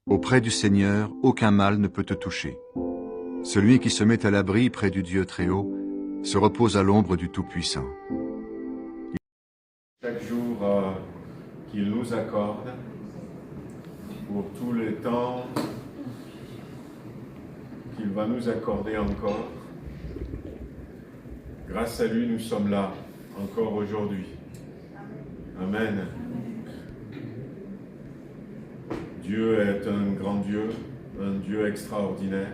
Auprès du Seigneur, aucun mal ne peut te toucher. Celui qui se met à l'abri près du Dieu Très-Haut se repose à l'ombre du Tout-Puissant. Chaque jour qu'il nous accorde, pour tous les temps qu'il va nous accorder encore, grâce à lui, nous sommes là, encore aujourd'hui. Amen. Dieu est un grand Dieu, un Dieu extraordinaire,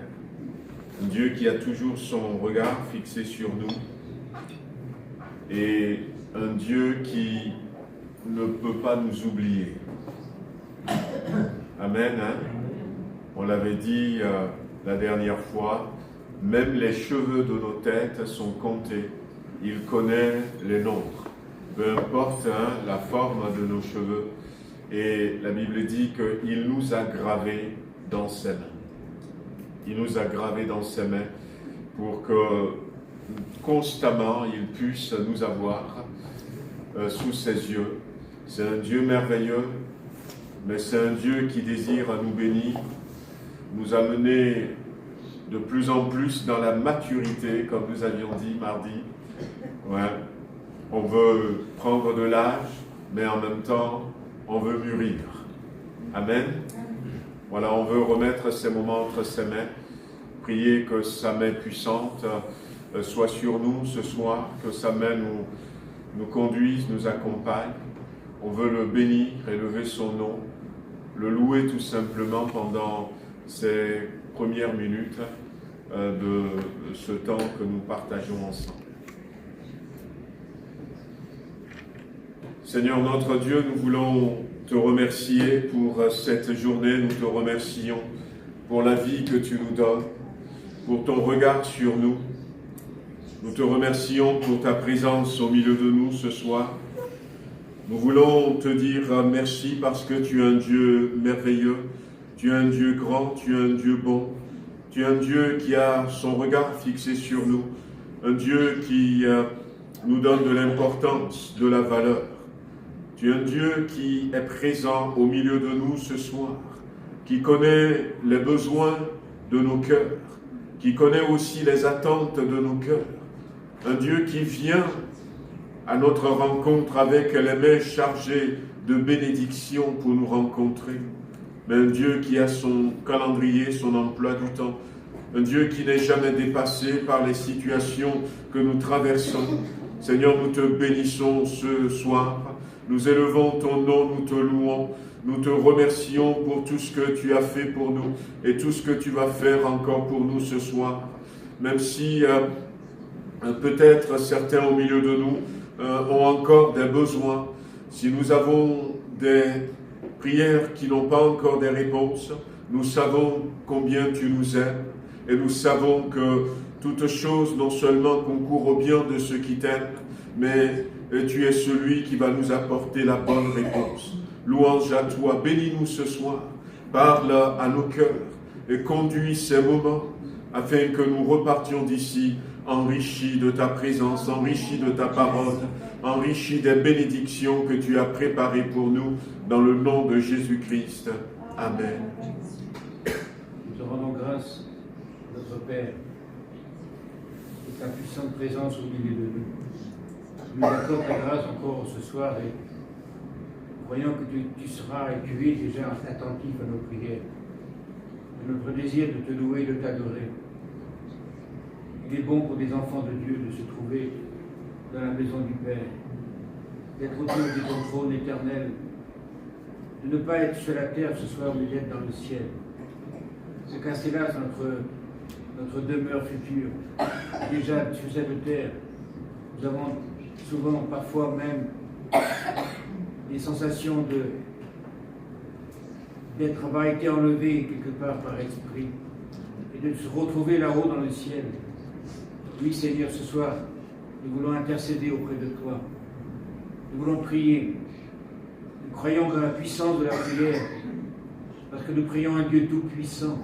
un Dieu qui a toujours son regard fixé sur nous et un Dieu qui ne peut pas nous oublier. Amen. Hein? On l'avait dit la dernière fois, même les cheveux de nos têtes sont comptés. Il connaît les nôtres. Peu importe la forme de nos cheveux. Et la Bible dit qu'il nous a gravés dans ses mains. Il nous a gravés dans ses mains pour que constamment il puisse nous avoir sous ses yeux. C'est un Dieu merveilleux, mais c'est un Dieu qui désire nous bénir, nous amener de plus en plus dans la maturité, comme nous avions dit mardi. Ouais. On veut prendre de l'âge, mais en même temps, on veut mûrir. Amen. Voilà, on veut remettre ces moments entre ses mains, prier que sa main puissante soit sur nous ce soir, que sa main nous conduise, nous accompagne. On veut le bénir, élever son nom, le louer tout simplement pendant ces premières minutes de ce temps que nous partageons ensemble. Seigneur notre Dieu, nous voulons te remercier pour cette journée, nous te remercions pour la vie que tu nous donnes, pour ton regard sur nous. Nous te remercions pour ta présence au milieu de nous ce soir. Nous voulons te dire merci parce que tu es un Dieu merveilleux, tu es un Dieu grand, tu es un Dieu bon, tu es un Dieu qui a son regard fixé sur nous, un Dieu qui nous donne de l'importance, de la valeur. Tu es un Dieu qui est présent au milieu de nous ce soir, qui connaît les besoins de nos cœurs, qui connaît aussi les attentes de nos cœurs. Un Dieu qui vient à notre rencontre avec les mains chargées de bénédictions pour nous rencontrer. Mais un Dieu qui a son calendrier, son emploi du temps. Un Dieu qui n'est jamais dépassé par les situations que nous traversons. Seigneur, nous te bénissons ce soir. Nous élevons ton nom, nous te louons. Nous te remercions pour tout ce que tu as fait pour nous et tout ce que tu vas faire encore pour nous ce soir. Même si peut-être certains au milieu de nous ont encore des besoins. Si nous avons des prières qui n'ont pas encore des réponses, nous savons combien tu nous aimes et nous savons que toute chose non seulement concourt au bien de ceux qui t'aiment, mais tu es celui qui va nous apporter la bonne réponse. Louange à toi, bénis-nous ce soir, parle à nos cœurs et conduis ces moments afin que nous repartions d'ici enrichis de ta présence, enrichis de ta parole, enrichis des bénédictions que tu as préparées pour nous dans le nom de Jésus-Christ. Amen. Nous te rendons grâce, notre Père, de ta puissante présence au milieu de nous. Tu nous accordes ta grâce encore ce soir et croyons que tu seras et tu es déjà attentif à nos prières. C'est notre désir de te louer et de t'adorer. Il est bon pour des enfants de Dieu de se trouver dans la maison du Père, d'être autour de ton trône éternel, de ne pas être sur la terre ce soir, mais d'être dans le ciel. C'est car c'est là notre demeure future. Déjà sur cette terre, nous avons souvent, parfois même, des sensations d'avoir été enlevé quelque part par esprit et de se retrouver là-haut dans le ciel. Oui, Seigneur, ce soir, nous voulons intercéder auprès de toi. Nous voulons prier. Nous croyons dans la puissance de la prière, parce que nous prions un Dieu tout-puissant,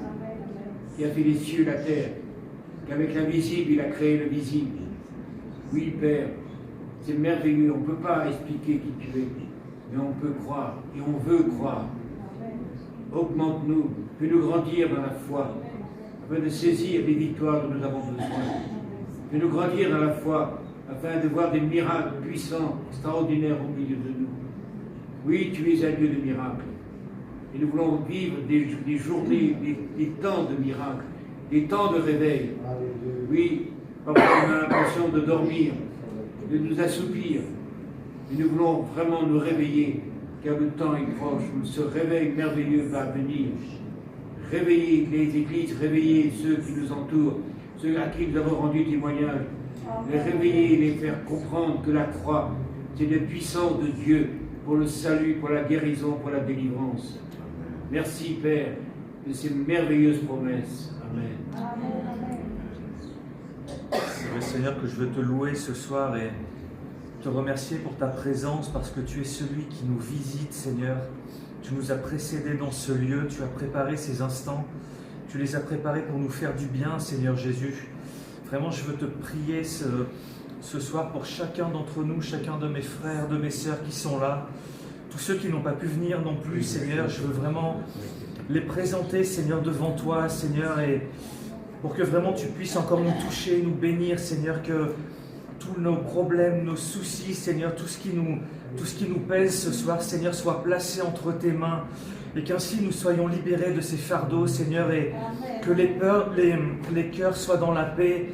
qui a fait les cieux et la terre, qu'avec l'invisible, il a créé le visible. Oui, Père, c'est merveilleux. On ne peut pas expliquer qui tu es, mais on peut croire, et on veut croire. augmente-nous, fais-nous grandir dans la foi, afin de saisir les victoires dont nous avons besoin. Fais-nous grandir dans la foi, afin de voir des miracles puissants, extraordinaires au milieu de nous. Oui, tu es un Dieu de miracles. Et nous voulons vivre des journées, des temps de miracles, des temps de réveil. Oui, parfois on a l'impression de dormir, de nous assoupir. Et nous voulons vraiment nous réveiller, car le temps est proche, où ce réveil merveilleux va venir. Réveiller les églises, réveiller ceux qui nous entourent, ceux à qui nous avons rendu témoignage. Les réveiller, les faire comprendre que la croix, c'est la puissance de Dieu pour le salut, pour la guérison, pour la délivrance. Merci Père de ces merveilleuses promesses. Amen. C'est vrai Seigneur que je veux te louer ce soir et te remercier pour ta présence parce que tu es celui qui nous visite Seigneur. Tu nous as précédés dans ce lieu, tu as préparé ces instants, tu les as préparés pour nous faire du bien Seigneur Jésus. Vraiment je veux te prier ce soir pour chacun d'entre nous, chacun de mes frères, de mes sœurs qui sont là. Tous ceux qui n'ont pas pu venir non plus, Seigneur, je veux vraiment les présenter, Seigneur, devant toi, Seigneur, et pour que vraiment tu puisses encore nous toucher, nous bénir, Seigneur, que tous nos problèmes, nos soucis, Seigneur, tout ce qui nous pèse ce soir, Seigneur, soit placé entre tes mains, et qu'ainsi nous soyons libérés de ces fardeaux, Seigneur, et que les cœurs soient dans la paix,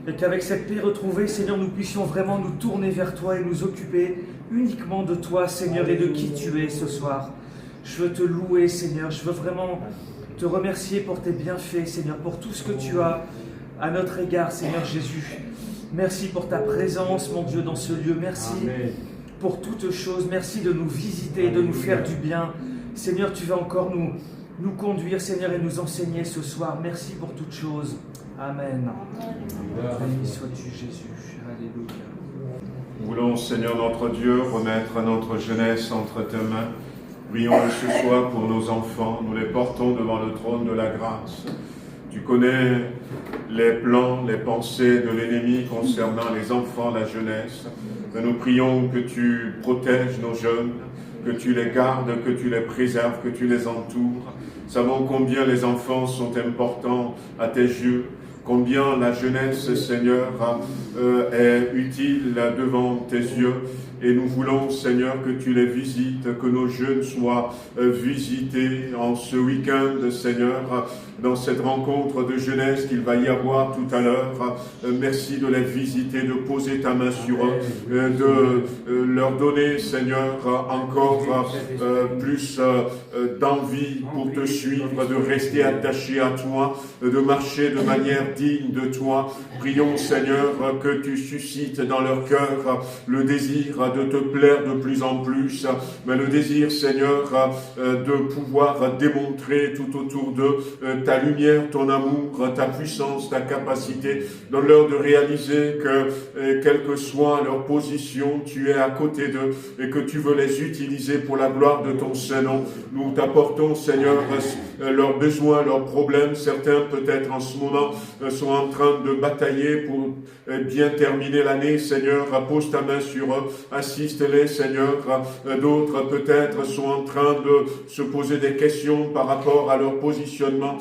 et qu'avec cette paix retrouvée, Seigneur, nous puissions vraiment nous tourner vers toi et nous occuper uniquement de toi, Seigneur, et de qui tu es ce soir. Je veux te louer, Seigneur, je veux vraiment te remercier pour tes bienfaits, Seigneur, pour tout ce que tu as à notre égard, Seigneur Jésus. Merci pour ta présence, mon Dieu, dans ce lieu. Merci pour toutes choses. Merci de nous visiter, de nous faire du bien. Seigneur, tu vas encore nous conduire, Seigneur, et nous enseigner ce soir. Merci pour toutes choses. Amen. Béni sois-tu, Jésus. Alléluia. Nous voulons, Seigneur notre Dieu, remettre notre jeunesse entre tes mains. Prions ce soir pour nos enfants. Nous les portons devant le trône de la grâce. Tu connais les plans, les pensées de l'ennemi concernant les enfants, la jeunesse. Mais nous prions que tu protèges nos jeunes, que tu les gardes, que tu les préserves, que tu les entoures. Savons combien les enfants sont importants à tes yeux, combien la jeunesse, Seigneur, est utile devant tes yeux. Et nous voulons, Seigneur, que tu les visites, que nos jeunes soient visités en ce week-end, Seigneur, dans cette rencontre de jeunesse qu'il va y avoir tout à l'heure. Merci de les visiter, de poser ta main sur eux, de leur donner, Seigneur, encore plus d'envie pour te suivre, de rester attaché à toi, de marcher de manière digne de toi. Prions, Seigneur, que tu suscites dans leur cœur le désir de te plaire de plus en plus, mais le désir, Seigneur, de pouvoir démontrer tout autour d'eux ta lumière, ton amour, ta puissance, ta capacité. Donne-leur de réaliser que, quelle que soit leur position, tu es à côté d'eux et que tu veux les utiliser pour la gloire de ton Saint-Nom. Nous t'apportons, Seigneur, leurs besoins, leurs problèmes. Certains, peut-être en ce moment, sont en train de batailler pour bien terminer l'année. Seigneur, pose ta main sur eux. Assiste-les, Seigneur. D'autres, peut-être, sont en train de se poser des questions par rapport à leur positionnement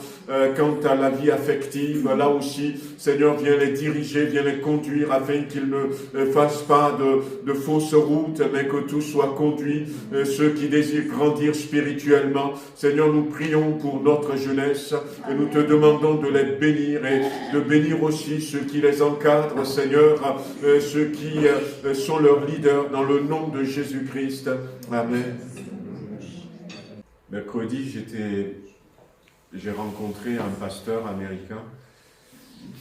quant à la vie affective. Là aussi, Seigneur, viens les diriger, viens les conduire afin qu'ils ne fassent pas de fausses routes, mais que tout soit conduit. Ceux qui désirent grandir spirituellement, Seigneur, nous prions pour notre jeunesse et nous te demandons de les bénir et de bénir aussi ceux qui les encadrent, Seigneur, ceux qui sont leurs leaders, dans le nom de Jésus-Christ. Amen. Mercredi, j'ai rencontré un pasteur américain,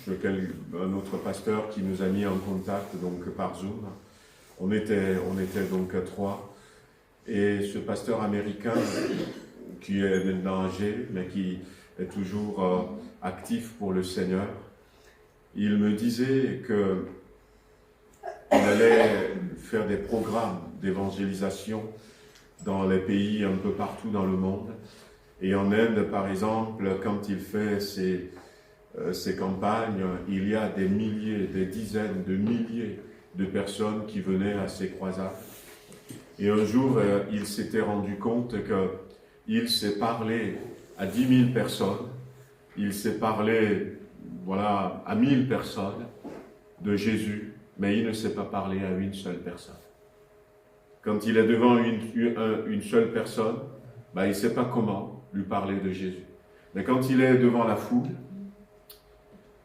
un autre pasteur qui nous a mis en contact donc par Zoom. On était donc 3. Et ce pasteur américain, qui est maintenant âgé, mais qui est toujours actif pour le Seigneur, il me disait que il allait faire des programmes d'évangélisation dans les pays un peu partout dans le monde. Et en Inde, par exemple, quand il fait ses campagnes, il y a des milliers, des dizaines de milliers de personnes qui venaient à ces croisades. Et un jour, il s'était rendu compte que il sait parler à 10 000 personnes, il sait parler, voilà, à 1000 personnes de Jésus, mais il ne sait pas parler à une seule personne. Quand il est devant une seule personne, il ne sait pas comment lui parler de Jésus. Mais quand il est devant la foule,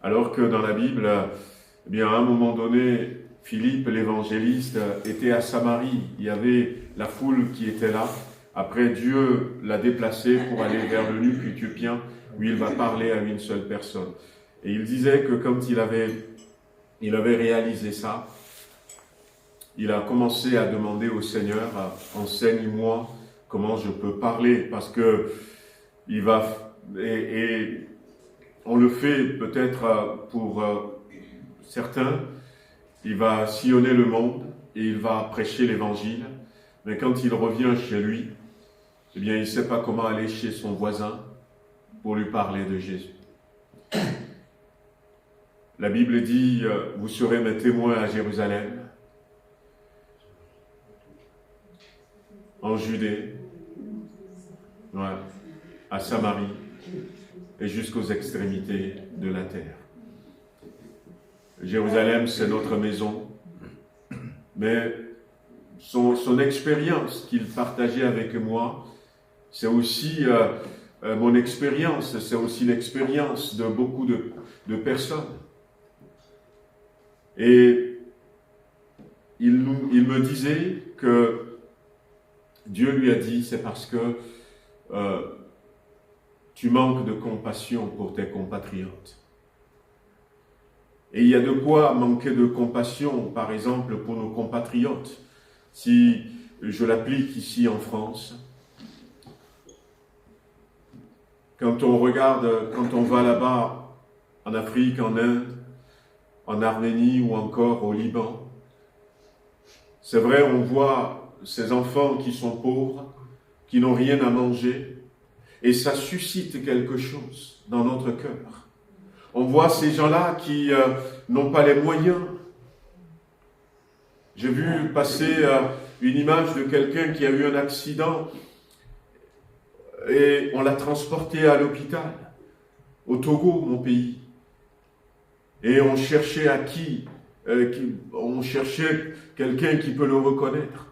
alors que dans la Bible, eh bien, à un moment donné, Philippe, l'évangéliste, était à Samarie. Il y avait la foule qui était là. Après, Dieu l'a déplacé pour aller vers le nuque éthiopien, où il va parler à une seule personne. Et il disait que quand il avait réalisé ça, il a commencé à demander au Seigneur, enseigne-moi comment je peux parler, parce que et on le fait peut-être pour certains, il va sillonner le monde et il va prêcher l'évangile, mais quand il revient chez lui, eh bien il ne sait pas comment aller chez son voisin pour lui parler de Jésus. La Bible dit, vous serez mes témoins à Jérusalem, en Judée, à Samarie et jusqu'aux extrémités de la terre. Jérusalem, c'est notre maison, mais son expérience qu'il partageait avec moi, c'est aussi mon expérience, c'est aussi l'expérience de beaucoup de personnes. Et il me disait que Dieu lui a dit, c'est parce que tu manques de compassion pour tes compatriotes. Et il y a de quoi manquer de compassion, par exemple, pour nos compatriotes. Si je l'applique ici en France, quand on regarde, quand on va là-bas, en Afrique, en Inde, en Arménie ou encore au Liban, c'est vrai, on voit ces enfants qui sont pauvres, qui n'ont rien à manger, et ça suscite quelque chose dans notre cœur. On voit ces gens-là qui n'ont pas les moyens. J'ai vu passer une image de quelqu'un qui a eu un accident et on l'a transporté à l'hôpital, au Togo, mon pays. Et on cherchait on cherchait quelqu'un qui peut le reconnaître.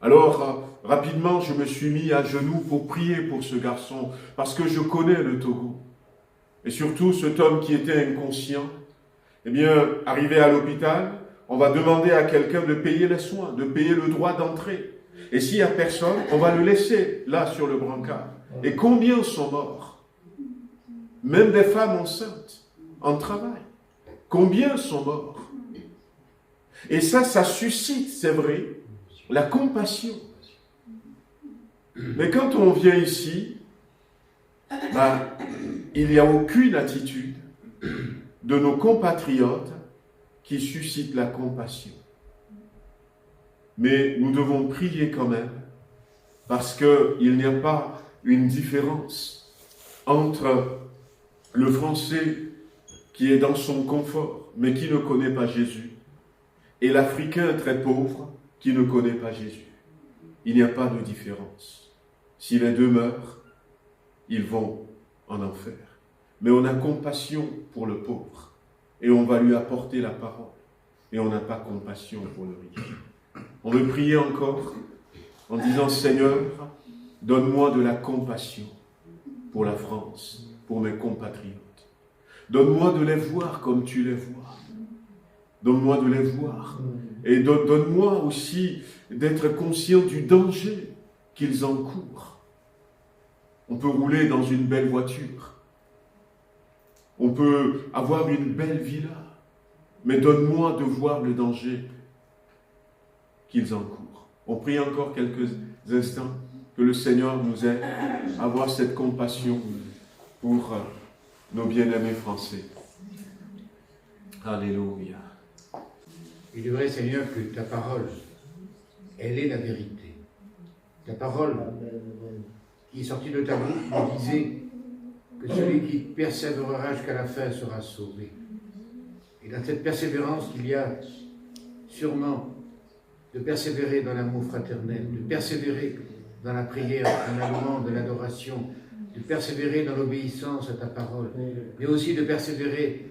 Alors, rapidement, je me suis mis à genoux pour prier pour ce garçon, parce que je connais le Togo. Et surtout, cet homme qui était inconscient, eh bien, arrivé à l'hôpital, on va demander à quelqu'un de payer les soins, de payer le droit d'entrée. Et s'il n'y a personne, on va le laisser là sur le brancard. Et combien sont morts? Même des femmes enceintes, en travail. Combien sont morts? Et ça suscite, c'est vrai, la compassion. Mais quand on vient ici, il n'y a aucune attitude de nos compatriotes qui suscite la compassion. Mais nous devons prier quand même, parce qu'il n'y a pas une différence entre le Français qui est dans son confort, mais qui ne connaît pas Jésus, et l'Africain très pauvre qui ne connaît pas Jésus. Il n'y a pas de différence. Si les deux meurent, ils vont en enfer. Mais on a compassion pour le pauvre, et on va lui apporter la parole, et on n'a pas compassion pour le riche. On veut prier encore en disant, Seigneur, donne-moi de la compassion pour la France, pour mes compatriotes. Donne-moi de les voir comme tu les vois. Donne-moi de les voir. Et donne-moi aussi d'être conscient du danger qu'ils encourent. On peut rouler dans une belle voiture. On peut avoir une belle villa. Mais donne-moi de voir le danger qu'ils encourent. On prie encore quelques instants que le Seigneur nous aide à avoir cette compassion pour nos bien-aimés Français. Alléluia. Il est vrai, Seigneur, que ta parole, elle est la vérité. Ta parole qui est sortie de ta bouche nous disait que celui qui persévérera jusqu'à la fin sera sauvé. Et dans cette persévérance, il y a sûrement de persévérer dans l'amour fraternel, de persévérer dans la prière, dans la louange, dans l'adoration, de persévérer dans l'obéissance à ta parole, mais aussi de persévérer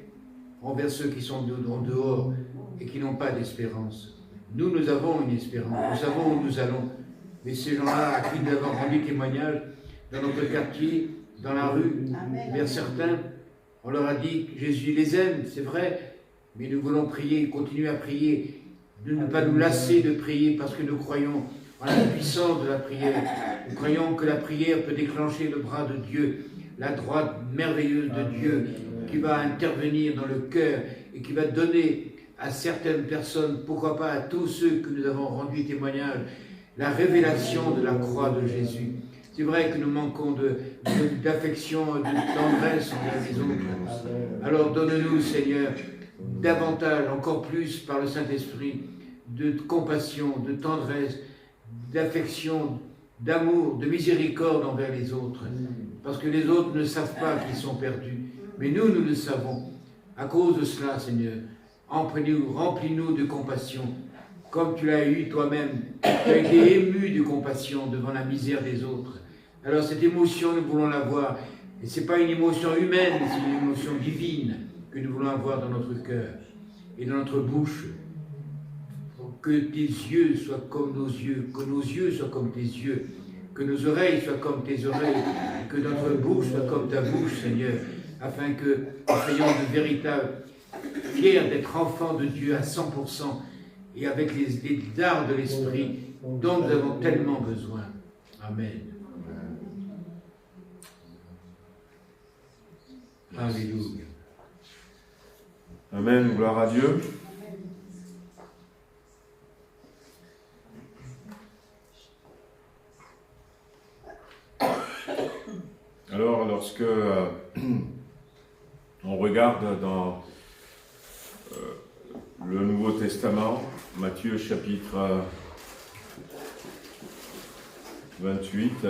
envers ceux qui sont en dehors et qui n'ont pas d'espérance. Nous avons une espérance, nous savons où nous allons, mais ces gens-là à qui nous avons rendu témoignage, dans notre quartier, dans la rue, vers certains, on leur a dit que Jésus les aime, c'est vrai, mais nous voulons prier, continuer à prier, de ne pas nous lasser de prier parce que nous croyons en la puissance de la prière. Nous croyons que la prière peut déclencher le bras de Dieu, la droite merveilleuse de Dieu qui va intervenir dans le cœur et qui va donner à certaines personnes, pourquoi pas à tous ceux que nous avons rendu témoignage, la révélation de la croix de Jésus. C'est vrai que nous manquons d'affection, de tendresse envers les autres. Alors donne-nous, Seigneur, davantage, encore plus par le Saint-Esprit, de compassion, de tendresse, d'affection, d'amour, de miséricorde envers les autres. Parce que les autres ne savent pas qu'ils sont perdus. Mais nous le savons. À cause de cela, Seigneur, remplis-nous de compassion. Comme tu l'as eu toi-même, tu as été ému de compassion devant la misère des autres. Alors cette émotion, nous voulons l'avoir. Et ce n'est pas une émotion humaine, c'est une émotion divine que nous voulons avoir dans notre cœur et dans notre bouche. Que tes yeux soient comme nos yeux, que nos yeux soient comme tes yeux, que nos oreilles soient comme tes oreilles, que notre bouche soit comme ta bouche, Seigneur, afin que nous soyons de véritables fiers d'être enfants de Dieu à 100% et avec les dards de l'Esprit dont nous avons tellement besoin. Amen. Alléluia. Amen, gloire à Dieu. Alors, lorsque on regarde dans le Nouveau Testament, Matthieu chapitre 28,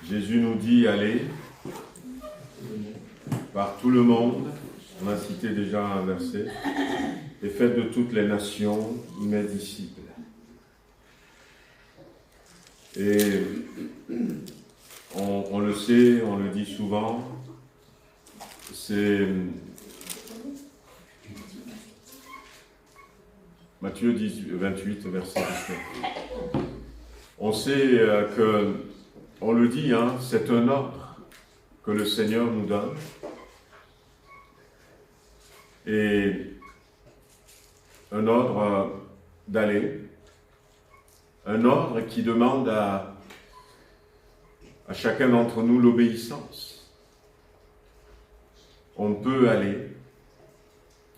Jésus nous dit « Allez par tout le monde », on a cité déjà un verset, « et faites de toutes les nations mes disciples ». Et on le sait, on le dit souvent, c'est Matthieu 28, verset 19. On sait on le dit, c'est un ordre que le Seigneur nous donne. Et un ordre d'aller. Un ordre qui demande à chacun d'entre nous l'obéissance. On peut aller.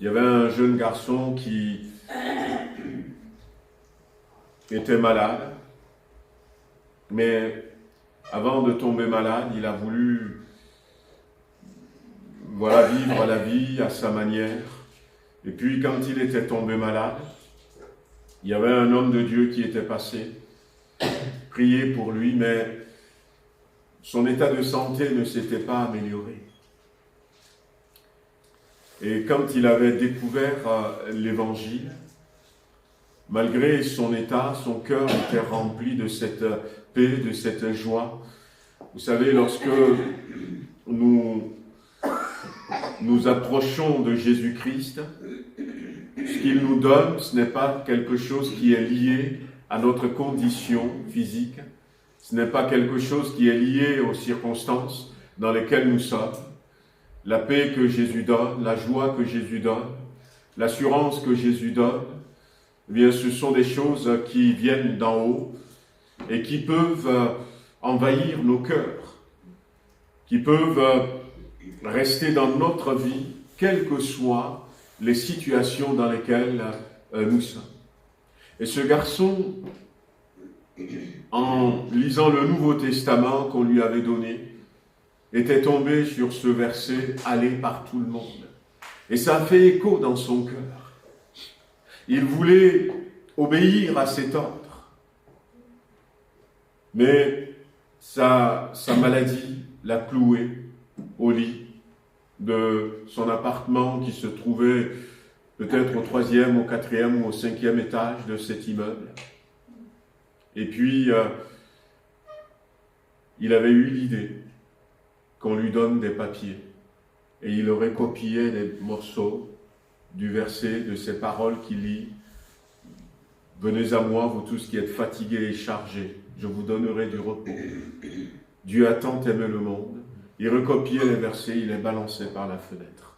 Il y avait un jeune garçon qui était malade, mais avant de tomber malade, il a voulu vivre la vie à sa manière. Et puis quand il était tombé malade, il y avait un homme de Dieu qui était passé, prier pour lui, mais son état de santé ne s'était pas amélioré. Et quand il avait découvert l'Évangile, malgré son état, son cœur était rempli de cette paix, de cette joie. Vous savez, lorsque nous approchons de Jésus-Christ, ce qu'il nous donne, ce n'est pas quelque chose qui est lié à notre condition physique, ce n'est pas quelque chose qui est lié aux circonstances dans lesquelles nous sommes. La paix que Jésus donne, la joie que Jésus donne, l'assurance que Jésus donne, eh bien, ce sont des choses qui viennent d'en haut et qui peuvent envahir nos cœurs, qui peuvent rester dans notre vie, quelles que soient les situations dans lesquelles nous sommes. Et ce garçon, en lisant le Nouveau Testament qu'on lui avait donné, était tombé sur ce verset « Allez par tout le monde ». Et ça a fait écho dans son cœur. Il voulait obéir à cet ordre. Mais sa maladie l'a cloué au lit de son appartement qui se trouvait peut-être au 3e, au 4e ou au 5e étage de cet immeuble. Et puis, il avait eu l'idée qu'on lui donne des papiers. Et il aurait copié des morceaux du verset, de ces paroles qu'il lit. « Venez à moi, vous tous qui êtes fatigués et chargés, je vous donnerai du repos. Dieu a tant aimé le monde. » Il recopiait les versets, il les balançait par la fenêtre.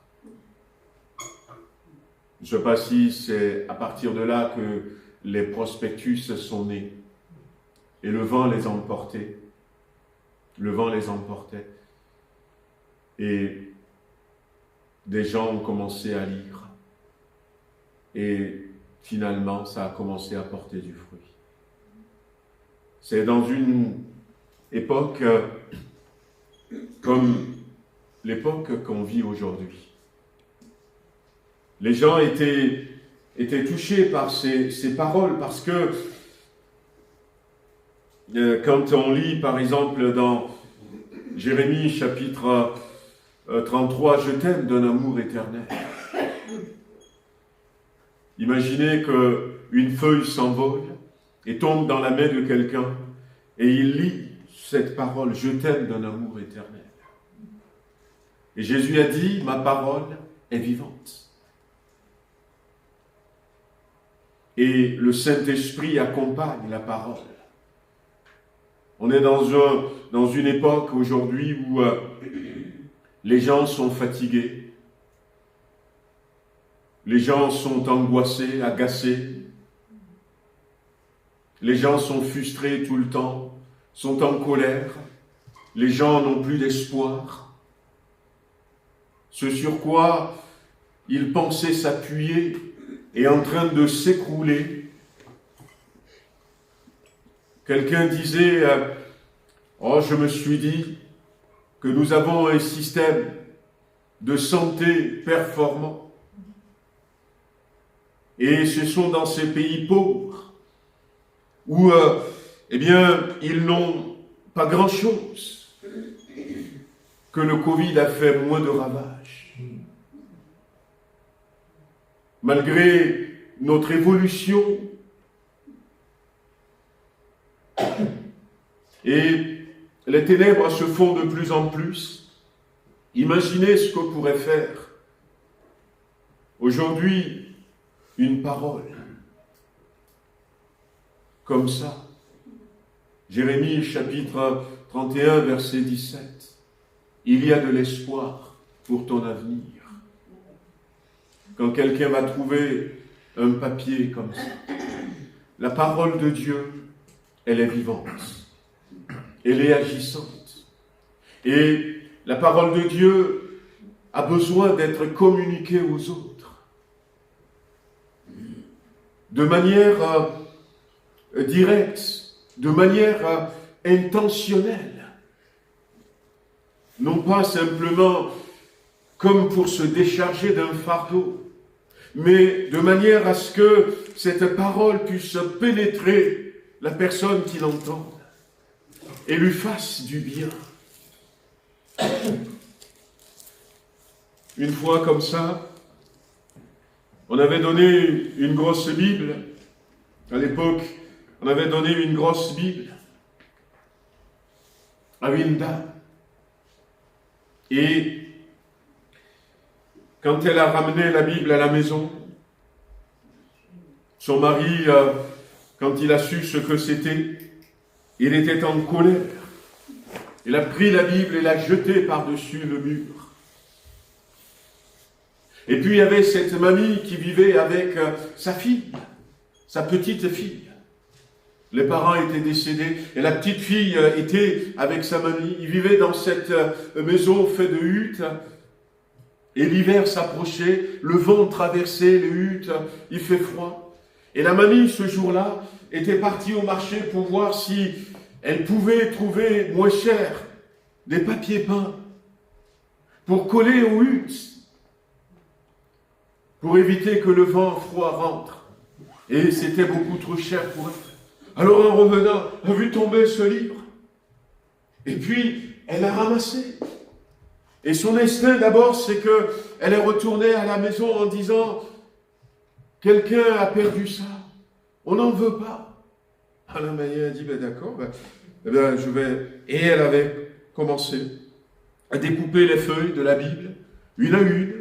Je ne sais pas si c'est à partir de là que les prospectus sont nés. Et le vent les emportait. Le vent les emportait. Et des gens ont commencé à lire. Et finalement, ça a commencé à porter du fruit. C'est dans une époque comme l'époque qu'on vit aujourd'hui. Les gens étaient touchés par ces paroles parce que quand on lit par exemple dans Jérémie chapitre 33, « Je t'aime d'un amour éternel ». Imaginez qu'une feuille s'envole et tombe dans la main de quelqu'un et il lit cette parole « Je t'aime d'un amour éternel ». Et Jésus a dit « Ma parole est vivante ». Et le Saint-Esprit accompagne la parole. On est dans une époque aujourd'hui où les gens sont fatigués, les gens sont angoissés, agacés, les gens sont frustrés tout le temps, sont en colère, les gens n'ont plus d'espoir. Ce sur quoi ils pensaient s'appuyer est en train de s'écrouler. Quelqu'un disait « Oh, je me suis dit que nous avons un système de santé performant. Et ce sont dans ces pays pauvres où, ils n'ont pas grand-chose que le Covid a fait moins de ravages. Malgré notre évolution et les ténèbres se font de plus en plus, imaginez ce que pourrait faire aujourd'hui une parole comme ça. Jérémie chapitre 31 verset 17. Il y a de l'espoir pour ton avenir. Quand quelqu'un va trouver un papier comme ça, la parole de Dieu, elle est vivante, elle est agissante. Et la parole de Dieu a besoin d'être communiquée aux autres de manière directe, de manière intentionnelle. Non pas simplement comme pour se décharger d'un fardeau, mais de manière à ce que cette parole puisse pénétrer la personne qui l'entend et lui fasse du bien. Une fois comme ça, on avait donné une grosse Bible. À l'époque, on avait donné une grosse Bible à une dame. Et quand elle a ramené la Bible à la maison, son mari, quand il a su ce que c'était, il était en colère. Il a pris la Bible et l'a jetée par-dessus le mur. Et puis il y avait cette mamie qui vivait avec sa fille, sa petite fille. Les parents étaient décédés et la petite fille était avec sa mamie. Ils vivaient dans cette maison faite de huttes. Et l'hiver s'approchait, le vent traversait les huttes, il fait froid. Et la mamie, ce jour-là, était partie au marché pour voir si elle pouvait trouver moins cher des papiers peints pour coller aux huttes, pour éviter que le vent froid rentre. Et c'était beaucoup trop cher pour elle. Alors en revenant, elle a vu tomber ce livre. Et puis, elle l'a ramassé. Et son instinct d'abord, c'est qu'elle est retournée à la maison en disant « Quelqu'un a perdu ça, on n'en veut pas. Alors Marie a dit, ben d'accord, eh ben, je vais... Et elle avait commencé à découper les feuilles de la Bible, une à une,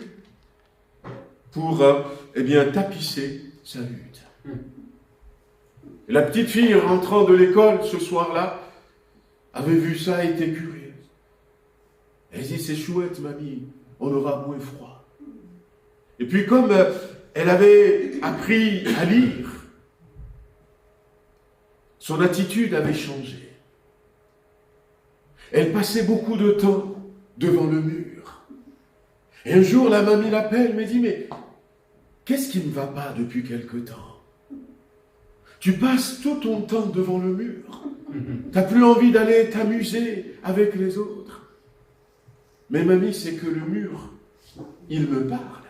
pour eh bien, tapisser sa lutte. Et la petite fille, rentrant de l'école ce soir-là, avait vu ça et était curieuse. Elle dit, c'est chouette, mamie, on aura moins froid. Et puis comme elle avait appris à lire, son attitude avait changé. Elle passait beaucoup de temps devant le mur. Et un jour, la mamie l'appelle, me dit, mais qu'est-ce qui ne va pas depuis quelque temps? Tu passes tout ton temps devant le mur. Tu n'as plus envie d'aller t'amuser avec les autres. Mais mamie, c'est que le mur, il me parle.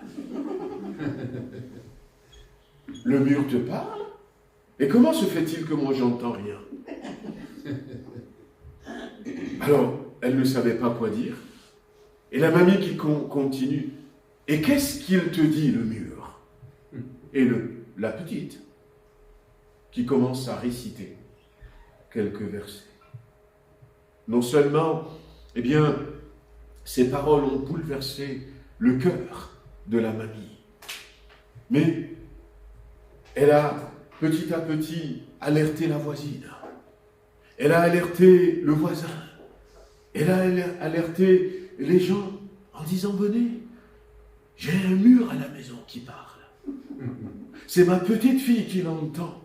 Le mur te parle? Et comment se fait-il que moi j'entends rien? Alors, elle ne savait pas quoi dire. Et la mamie qui continue. Et qu'est-ce qu'il te dit, le mur? Et la petite qui commence à réciter quelques versets. Non seulement, eh bien, ces paroles ont bouleversé le cœur de la mamie, mais elle a petit à petit alerté la voisine. Elle a alerté le voisin. Elle a alerté les gens en disant, venez, j'ai un mur à la maison qui parle. C'est ma petite fille qui l'entend.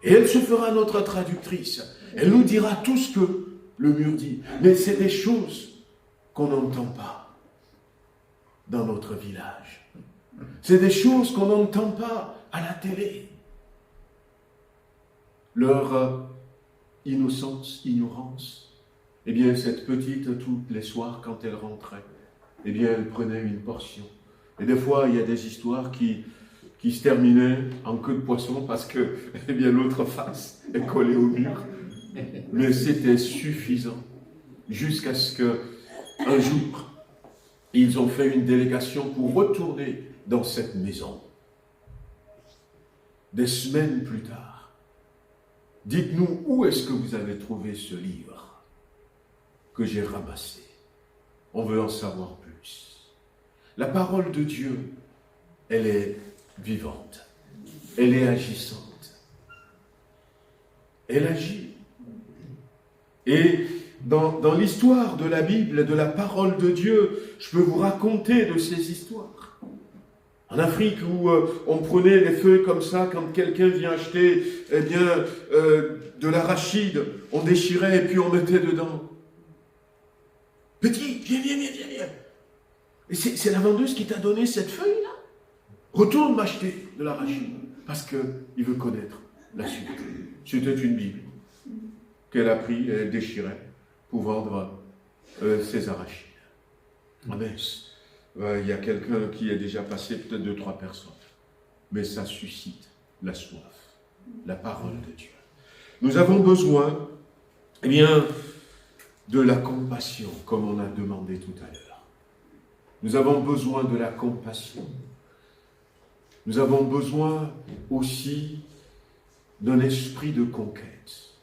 Et elle se fera notre traductrice. Elle nous dira tout ce que le mur dit. Mais c'est des choses qu'on n'entend pas dans notre village. C'est des choses qu'on n'entend pas à la télé. Leur innocence, ignorance, eh bien cette petite, tous les soirs, quand elle rentrait, eh bien elle prenait une portion. Et des fois, il y a des histoires qui se terminaient en queue de poisson parce que eh bien, l'autre face est collée au mur. Mais c'était suffisant jusqu'à ce qu'un jour, ils ont fait une délégation pour retourner dans cette maison. Des semaines plus tard, dites-nous où est-ce que vous avez trouvé ce livre que j'ai ramassé. On veut en savoir plus. La parole de Dieu, elle est vivante. Elle est agissante. Elle agit. Et dans l'histoire de la Bible et de la parole de Dieu, je peux vous raconter de ces histoires. En Afrique, où on prenait les feuilles comme ça, quand quelqu'un vient acheter eh bien, de l'arachide, on déchirait et puis on mettait dedans. Petit, viens. Et c'est la vendeuse qui t'a donné cette feuille-là. Retourne m'acheter de l'arachide, parce qu'il veut connaître la suite. C'était une Bible qu'elle a pris et elle déchirait pour vendre ses arachides. Amen. Il y a quelqu'un qui est déjà passé, peut-être 2-3 personnes. Mais ça suscite la soif, la parole de Dieu. Nous avons besoin, eh bien, de la compassion, comme on a demandé tout à l'heure. Nous avons besoin de la compassion. Nous avons besoin aussi d'un esprit de conquête.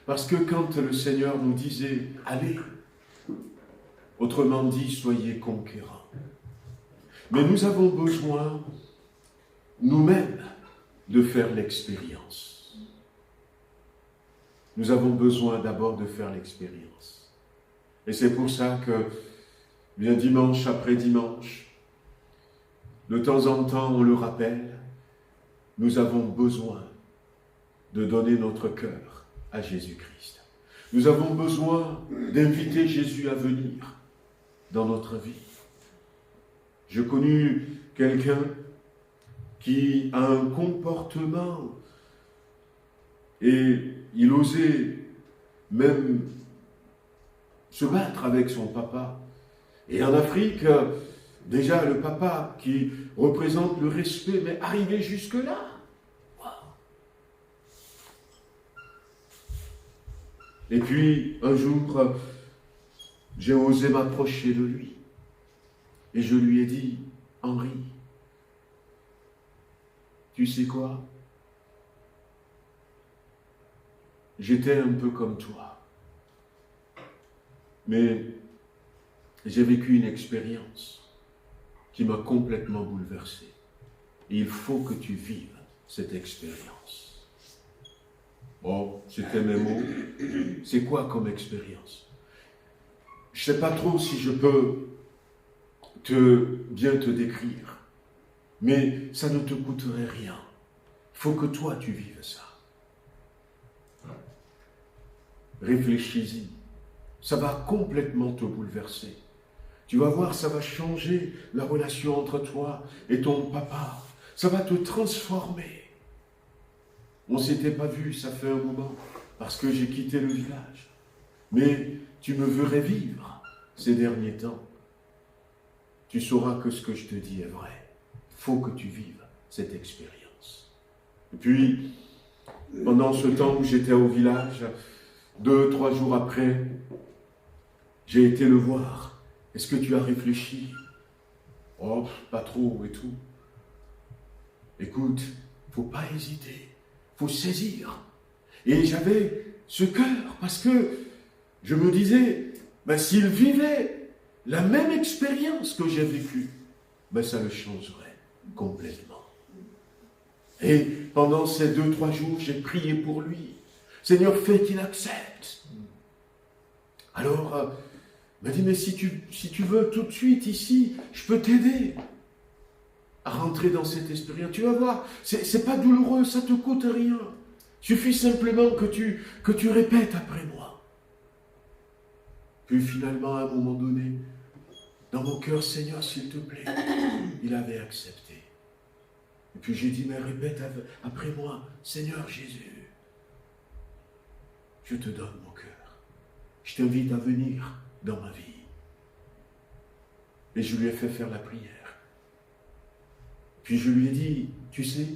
Parce que quand le Seigneur nous disait « Allez », autrement dit « Soyez conquérants ». Mais nous avons besoin, nous-mêmes, de faire l'expérience. Nous avons besoin d'abord de faire l'expérience. Et c'est pour ça que, bien dimanche après dimanche, de temps en temps, on le rappelle, nous avons besoin de donner notre cœur à Jésus-Christ. Nous avons besoin d'inviter Jésus à venir dans notre vie. J'ai connu quelqu'un qui a un comportement et il osait même se battre avec son papa. Et en Afrique, déjà le papa qui représente le respect, mais arrivé jusque-là. Wow. Et puis, un jour, j'ai osé m'approcher de lui. Et je lui ai dit, Henri, tu sais quoi? j'étais un peu comme toi. Mais j'ai vécu une expérience qui m'a complètement bouleversé. Et il faut que tu vives cette expérience. Bon, c'était mes mots. C'est quoi comme expérience? Je ne sais pas trop si je peux bien te décrire. Mais ça ne te coûterait rien. Il faut que toi, tu vives ça. Réfléchis-y. Ça va complètement te bouleverser. Tu vas voir, ça va changer la relation entre toi et ton papa. Ça va te transformer. On ne s'était pas vu, ça fait un moment, parce que j'ai quitté le village. Mais tu me verrais vivre ces derniers temps. Tu sauras que ce que je te dis est vrai. Il faut que tu vives cette expérience. Et puis, pendant ce temps où j'étais au village, 2-3 jours après, j'ai été le voir. Est-ce que tu as réfléchi? Oh, pas trop et tout. Écoute, il ne faut pas hésiter, il faut saisir. Et j'avais ce cœur parce que je me disais, ben, s'il vivait la même expérience que j'ai vécue, ben, ça le changerait complètement. Et pendant ces 2-3 jours, j'ai prié pour lui. Seigneur, fais qu'il accepte. Alors, il m'a dit, mais si tu veux tout de suite ici, je peux t'aider à rentrer dans cette expérience. Tu vas voir, c'est pas douloureux, ça te coûte rien. Il suffit simplement que tu répètes après moi. Puis finalement, à un moment donné, dans mon cœur, Seigneur, s'il te plaît, il avait accepté. Et puis j'ai dit, mais répète après moi, Seigneur Jésus, je te donne mon cœur. Je t'invite à venir dans ma vie. Et je lui ai fait faire la prière. Puis je lui ai dit, tu sais,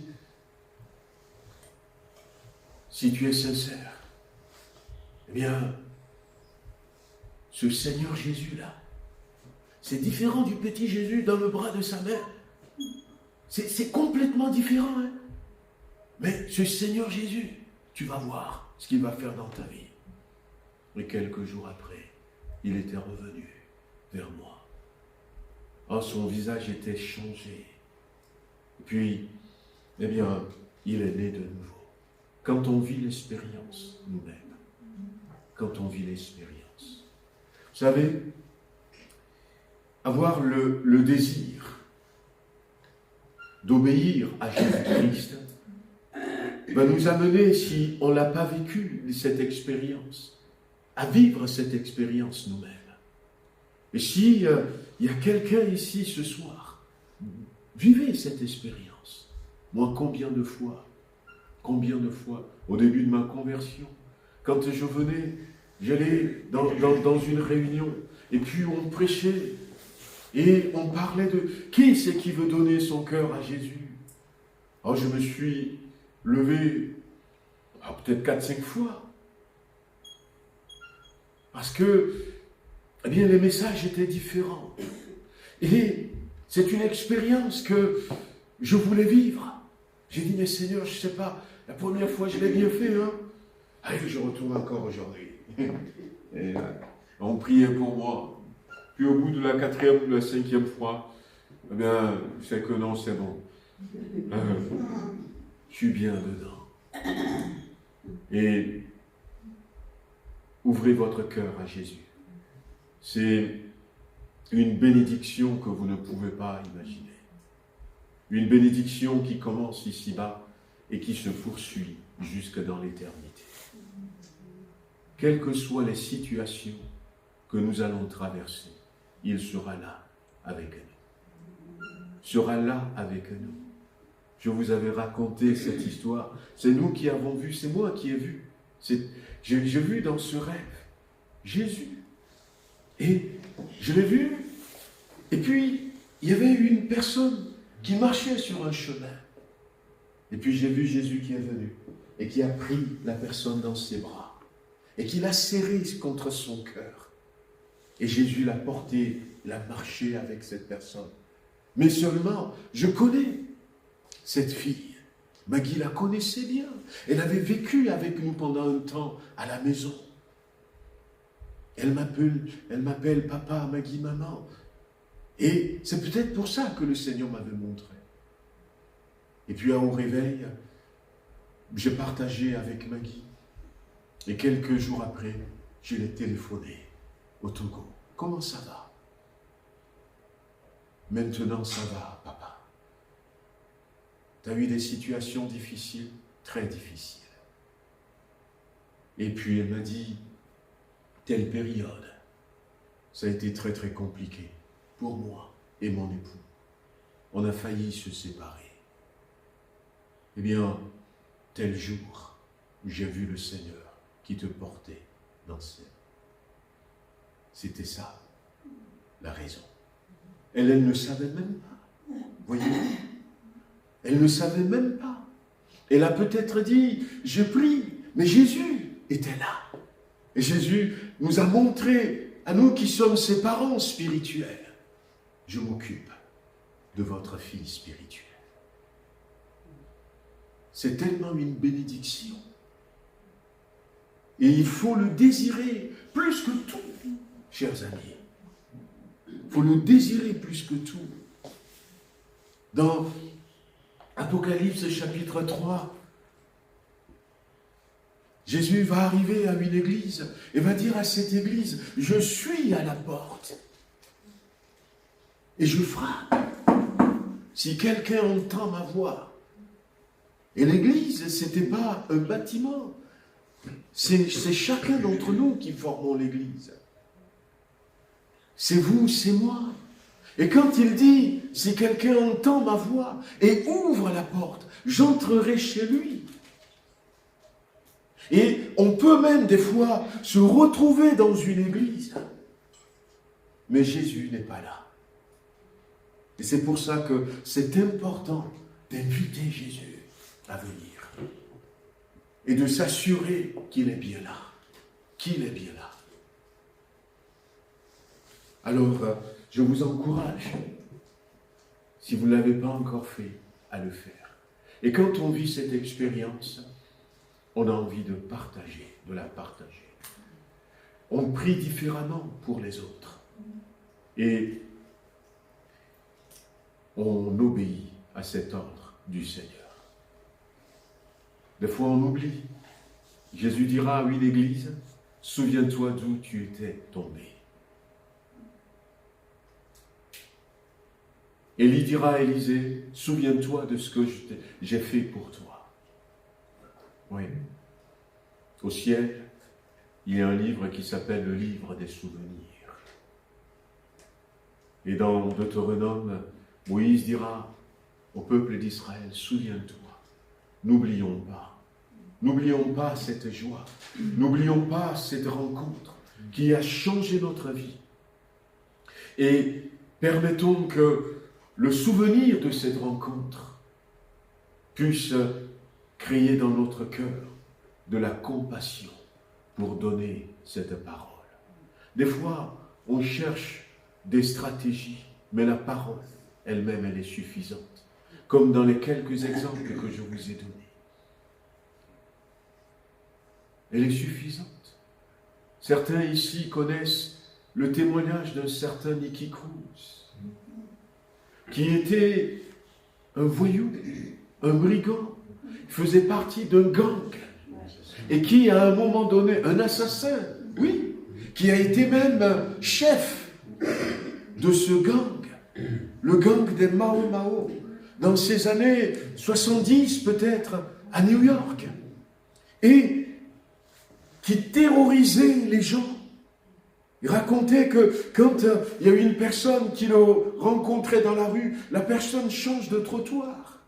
si tu es sincère, eh bien, ce Seigneur Jésus-là, c'est différent du petit Jésus dans le bras de sa mère. C'est complètement différent. Hein? Mais ce Seigneur Jésus, tu vas voir ce qu'il va faire dans ta vie. Et quelques jours après, il était revenu vers moi. Oh, son visage était changé. Et puis, eh bien, il est né de nouveau. Quand on vit l'expérience nous-mêmes, quand on vit l'expérience, vous savez, avoir le désir d'obéir à Jésus-Christ va nous amener, si on ne l'a pas vécu, cette expérience, à vivre cette expérience nous-mêmes. Et si il y a quelqu'un ici ce soir, vivez cette expérience. Moi, combien de fois, au début de ma conversion, quand je venais, j'allais dans une réunion, et puis on prêchait, et on parlait de qui c'est qui veut donner son cœur à Jésus. Alors je me suis levé peut-être 4-5 fois. Parce que, eh bien, les messages étaient différents. Et c'est une expérience que je voulais vivre. J'ai dit, mais Seigneur, je ne sais pas, la première fois, je l'ai bien fait, hein. Allez, je retourne encore aujourd'hui. Et on priait pour moi. Puis au bout de la 4e ou la 5e fois, eh bien, je sais que non, c'est bon. Je suis bien dedans. Et ouvrez votre cœur à Jésus. C'est une bénédiction que vous ne pouvez pas imaginer. Une bénédiction qui commence ici-bas et qui se poursuit jusque dans l'éternité. Quelles que soient les situations que nous allons traverser, il sera là avec nous. Sera là avec nous. Je vous avais raconté cette histoire. C'est nous qui avons vu, c'est moi qui ai vu. J'ai vu dans ce rêve Jésus. Et je l'ai vu. Et puis, il y avait une personne qui marchait sur un chemin. Et puis j'ai vu Jésus qui est venu et qui a pris la personne dans ses bras et qui l'a serré contre son cœur. Et Jésus l'a porté, l'a marché avec cette personne. Mais seulement, je connais cette fille. Maggie la connaissait bien. Elle avait vécu avec nous pendant un temps à la maison. Elle m'appelle papa, Maggie, maman. Et c'est peut-être pour ça que le Seigneur m'avait montré. Et puis au réveil, j'ai partagé avec Maggie. Et quelques jours après, je l'ai téléphoné au Togo. Comment ça va? Maintenant, ça va, papa. Tu as eu des situations difficiles, très difficiles. Et puis elle m'a dit, telle période, ça a été très très compliqué pour moi et mon époux. On a failli se séparer. Eh bien, tel jour, j'ai vu le Seigneur qui te portait dans ses mains. C'était ça, la raison. Elle ne savait même pas. Voyez-vous? Elle ne savait même pas. Elle a peut-être dit, je prie, mais Jésus était là. Et Jésus nous a montré, à nous qui sommes ses parents spirituels, je m'occupe de votre fille spirituelle. C'est tellement une bénédiction. Et il faut le désirer plus que tout, chers amis. Il faut le désirer plus que tout. Dans Apocalypse chapitre 3, Jésus va arriver à une église et va dire à cette église, je suis à la porte et je frappe. Si quelqu'un entend ma voix. Et l'église, ce n'était pas un bâtiment. C'est chacun d'entre nous qui formons l'église. C'est vous, c'est moi. Et quand il dit, si quelqu'un entend ma voix et ouvre la porte, j'entrerai chez lui. Et on peut même des fois se retrouver dans une église. Mais Jésus n'est pas là. Et c'est pour ça que c'est important d'inviter Jésus à venir. Et de s'assurer qu'il est bien là. Qu'il est bien là. Alors, je vous encourage, si vous ne l'avez pas encore fait, à le faire. Et quand on vit cette expérience, on a envie de partager, de la partager. On prie différemment pour les autres. Et on obéit à cet ordre du Seigneur. Des fois, on oublie. Jésus dira à une église, souviens-toi d'où tu étais tombé. Élie dira à Élisée, souviens-toi de ce que j'ai fait pour toi. Oui. Au ciel, il y a un livre qui s'appelle le livre des souvenirs. Et dans Deutéronome, Moïse dira au peuple d'Israël, souviens-toi, n'oublions pas cette joie, n'oublions pas cette rencontre qui a changé notre vie. Et permettons que le souvenir de cette rencontre puisse créer dans notre cœur de la compassion pour donner cette parole. Des fois, on cherche des stratégies, mais la parole elle-même, elle est suffisante. Comme dans les quelques exemples que je vous ai donnés. Elle est suffisante. Certains ici connaissent le témoignage d'un certain Nicky Cruz, qui était un voyou, un brigand, faisait partie d'un gang, et qui, à un moment donné, un assassin, oui, qui a été même chef de ce gang, le gang des Mao Mao, dans ces années 70 peut-être, à New York, et qui terrorisait les gens. Il racontait que quand il y a une personne qui le rencontrait dans la rue, la personne change de trottoir.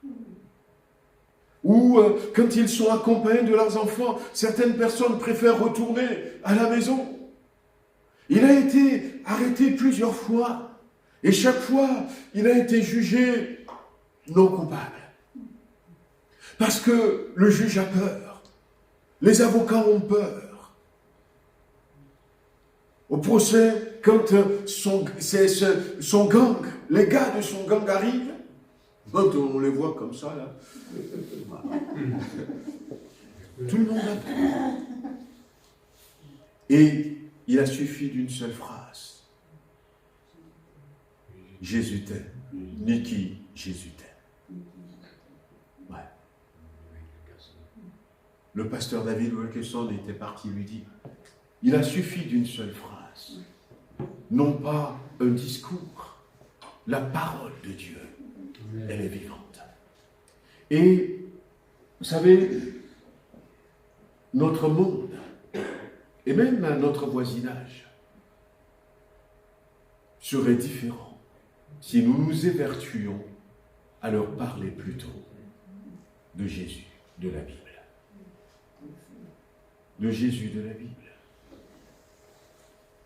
Ou quand ils sont accompagnés de leurs enfants, certaines personnes préfèrent retourner à la maison. Il a été arrêté plusieurs fois. Et chaque fois, il a été jugé non coupable. Parce que le juge a peur. Les avocats ont peur. Au procès, quand son gang, les gars de son gang arrivent, Quand on les voit comme ça, là, tout le monde a peur. Et il a suffi d'une seule phrase. Jésus t'aime. Niki, Jésus t'aime. Ouais. Le pasteur David Wilkerson était parti lui dire, il a suffi d'une seule phrase. Non pas un discours, la parole de Dieu, elle est vivante. Et, vous savez, notre monde, et même notre voisinage, serait différent si nous nous évertuions à leur parler plutôt de Jésus, de la Bible. De Jésus, de la Bible.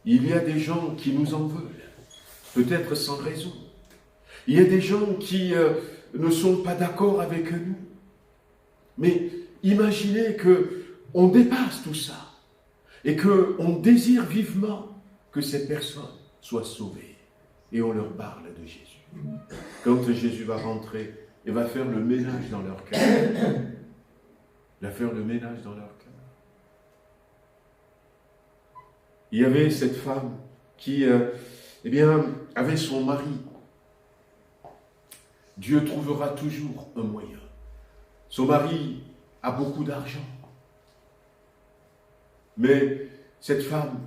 Il y a des gens qui nous en veulent, peut-être sans raison. Il y a des gens qui ne sont pas d'accord avec nous. Mais imaginez qu'on dépasse tout ça et qu'on désire vivement que ces personnes soient sauvées. Et on leur parle de Jésus. Quand Jésus va rentrer et va faire le ménage dans leur cœur, il va faire le ménage dans leur cœur. Il y avait cette femme qui, avait son mari. Dieu trouvera toujours un moyen. Son mari a beaucoup d'argent. Mais cette femme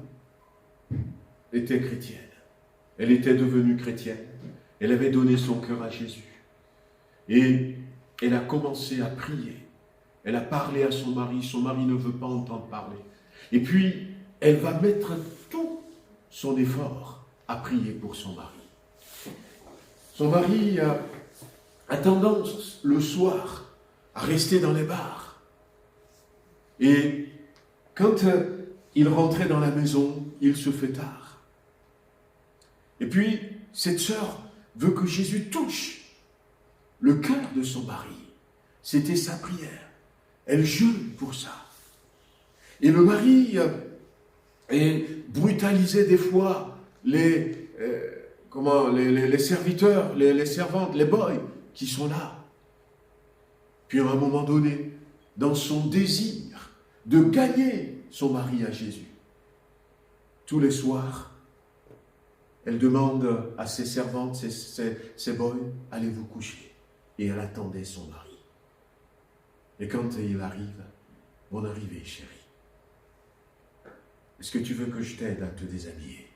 était chrétienne. Elle était devenue chrétienne. Elle avait donné son cœur à Jésus. Et elle a commencé à prier. Elle a parlé à son mari. Son mari ne veut pas entendre parler. Et puis, elle va mettre tout son effort à prier pour son mari. Son mari a tendance, le soir, à rester dans les bars. Et quand il rentrait dans la maison, il se fait tard. Et puis, cette sœur veut que Jésus touche le cœur de son mari. C'était sa prière. Elle jeûne pour ça. Et le mari brutalisait des fois les serviteurs, les servantes, les boys qui sont là. Puis à un moment donné, dans son désir de gagner son mari à Jésus, tous les soirs, elle demande à ses servantes, ses boys, allez vous coucher. Et elle attendait son mari. Et quand il arrive, bon arrivée, chérie. Est-ce que tu veux que je t'aide à te déshabiller?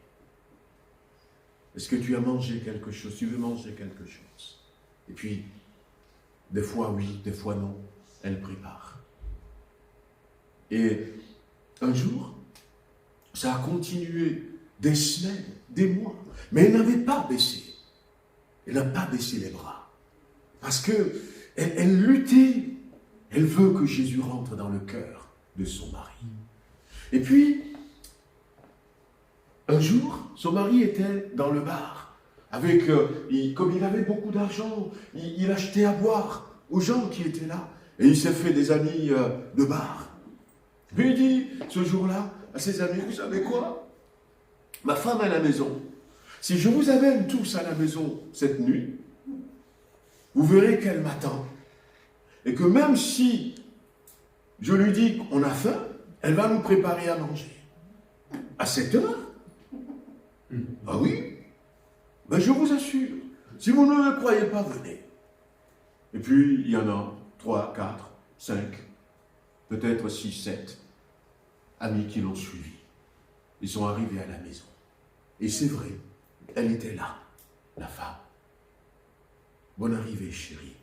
Est-ce que tu as mangé quelque chose? Tu veux manger quelque chose? Et puis, des fois oui, des fois non, elle prépare. Et un jour, ça a continué des semaines, des mois, mais elle n'avait pas baissé. Elle n'a pas baissé les bras. Parce que elle luttait. Elle veut que Jésus rentre dans le cœur de son mari. Et puis, un jour, son mari était dans le bar. Comme il avait beaucoup d'argent, il achetait à boire aux gens qui étaient là. Et il s'est fait des amis de bar. Puis il dit, ce jour-là, à ses amis, vous savez quoi? Ma femme à la maison. Si je vous amène tous à la maison cette nuit, vous verrez qu'elle m'attend. Et que même si je lui dis qu'on a faim, elle va nous préparer à manger. À 7 heures? Ah oui? Ben je vous assure, si vous ne le croyez pas, venez. Et puis, il y en a 3, 4, 5, peut-être 6, 7 amis qui l'ont suivi. Ils sont arrivés à la maison. Et c'est vrai, elle était là, la femme. Bonne arrivée, chérie.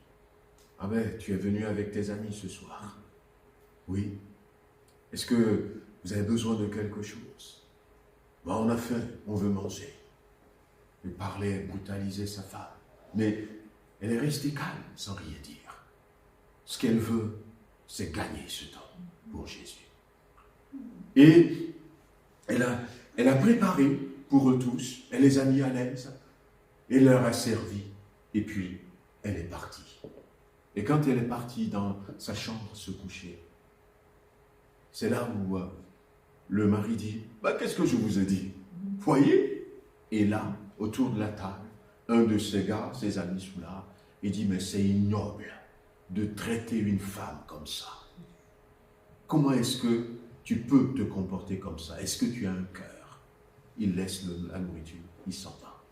Ah ben, tu es venu avec tes amis ce soir. Oui. Est-ce que vous avez besoin de quelque chose? Ben, on a faim, on veut manger. Il parlait, brutalisait sa femme. Mais elle est restée calme, sans rien dire. Ce qu'elle veut, c'est gagner ce temps pour Jésus. Et elle a préparé pour eux tous, elle les a mis à l'aise, et leur a servi, et puis elle est partie. Et quand elle est partie dans sa chambre se coucher, c'est là où le mari dit, qu'est-ce que je vous ai dit? Voyez? Et là, autour de la table, un de ses gars, ses amis sont là, Il dit, mais c'est ignoble de traiter une femme comme ça. Comment est-ce que tu peux te comporter comme ça? Est-ce que tu as un cœur? Il laisse la nourriture, il s'en va.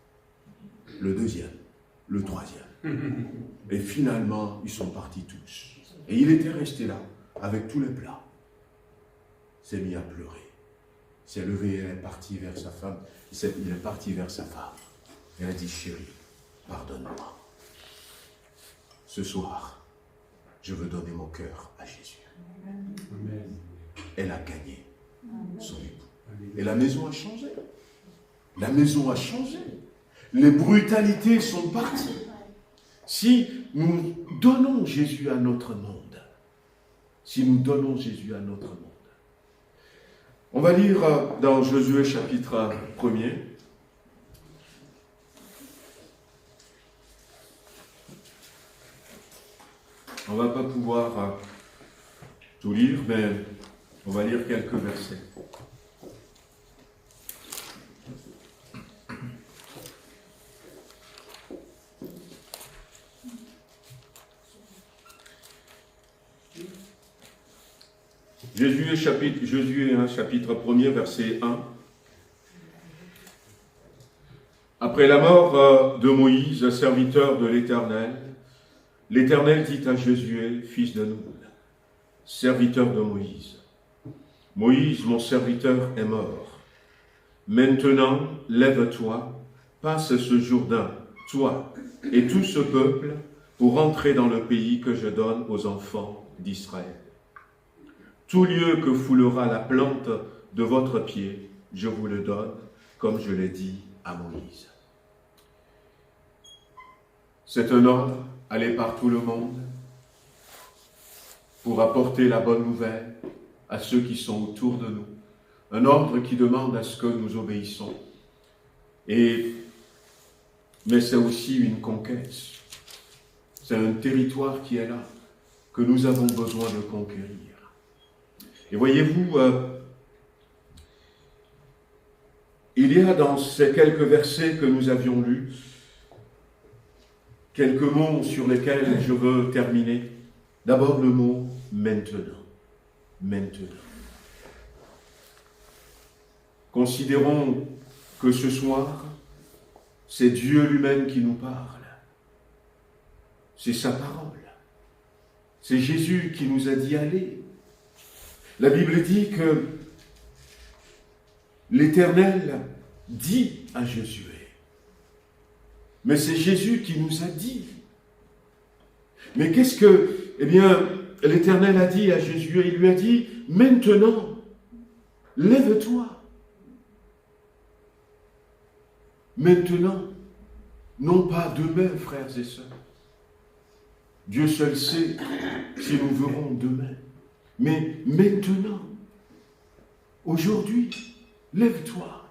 Le deuxième, le troisième. Et finalement, ils sont partis tous. Et il était resté là, avec tous les plats. Il s'est mis à pleurer. Il s'est levé, il est parti vers sa femme. Il est parti vers sa femme. Et elle a dit, chérie, pardonne-moi. Ce soir, je veux donner mon cœur à Jésus. Amen. Elle a gagné son époux. Et la maison a changé. La maison a changé. Les brutalités sont parties. Si nous donnons Jésus à notre monde, si nous donnons Jésus à notre monde, on va lire dans Josué chapitre 1er. On ne va pas pouvoir tout lire, mais on va lire quelques versets. Josué 1, chapitre 1er, verset 1. Après la mort de Moïse, serviteur de l'Éternel, l'Éternel dit à Josué, fils de Nun, serviteur de Moïse, Moïse, mon serviteur, est mort. Maintenant, lève-toi, passe ce Jourdain, toi et tout ce peuple, pour entrer dans le pays que je donne aux enfants d'Israël. Tout lieu que foulera la plante de votre pied, je vous le donne, comme je l'ai dit à Moïse. C'est un ordre, aller par tout le monde, pour apporter la bonne nouvelle à ceux qui sont autour de nous. Un ordre qui demande à ce que nous obéissons. Mais c'est aussi une conquête. C'est un territoire qui est là, que nous avons besoin de conquérir. Et voyez-vous, il y a dans ces quelques versets que nous avions lus, quelques mots sur lesquels je veux terminer. D'abord le mot « maintenant ». Maintenant. Considérons que ce soir, c'est Dieu lui-même qui nous parle. C'est sa parole. C'est Jésus qui nous a dit « allez ». La Bible dit que l'Éternel dit à Josué. Mais c'est Jésus qui nous a dit. Mais qu'est-ce que, l'Éternel a dit à Josué? Il lui a dit, maintenant, lève-toi. Maintenant, non pas demain, frères et sœurs. Dieu seul sait si nous verrons demain. Mais maintenant, aujourd'hui, lève-toi.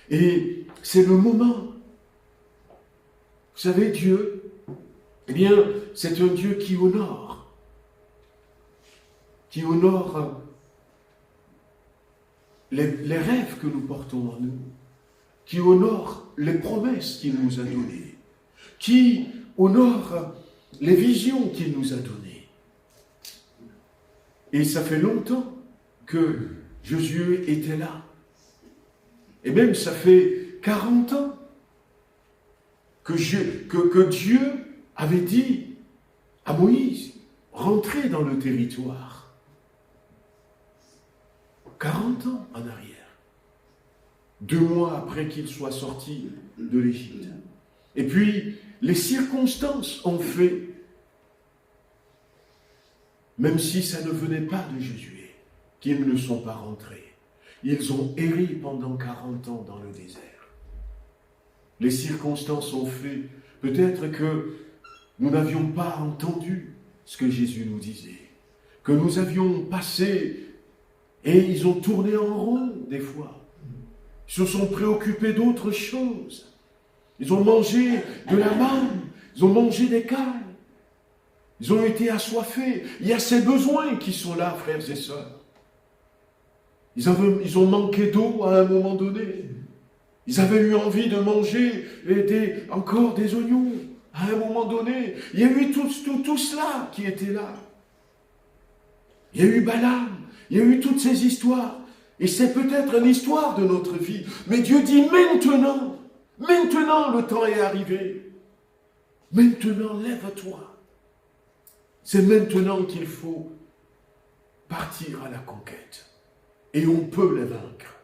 Et c'est le moment. Vous savez, Dieu, c'est un Dieu qui honore les rêves que nous portons en nous, qui honore les promesses qu'il nous a données, qui honore les visions qu'il nous a données. Et ça fait longtemps que Josué était là. Et même ça fait 40 ans que Dieu avait dit à Moïse, rentrez dans le territoire. 40 ans en arrière. 2 mois après qu'il soit sorti de l'Égypte. Et puis, les circonstances ont fait, même si ça ne venait pas de Josué, qu'ils ne sont pas rentrés. Ils ont erré pendant 40 ans dans le désert. Les circonstances ont fait, peut-être que nous n'avions pas entendu ce que Jésus nous disait, que nous avions passé, et ils ont tourné en rond des fois. Ils se sont préoccupés d'autres choses. Ils ont mangé de la manne, ils ont mangé des cailles, ils ont été assoiffés. Il y a ces besoins qui sont là, frères et sœurs. Ils ont manqué d'eau à un moment donné. Ils avaient eu envie de manger encore des oignons À un moment donné, il y a eu tout cela qui était là. Il y a eu Balaam, il y a eu toutes ces histoires. Et c'est peut-être une histoire de notre vie. Mais Dieu dit maintenant, le temps est arrivé. Maintenant, lève-toi. C'est maintenant qu'il faut partir à la conquête. Et on peut les vaincre.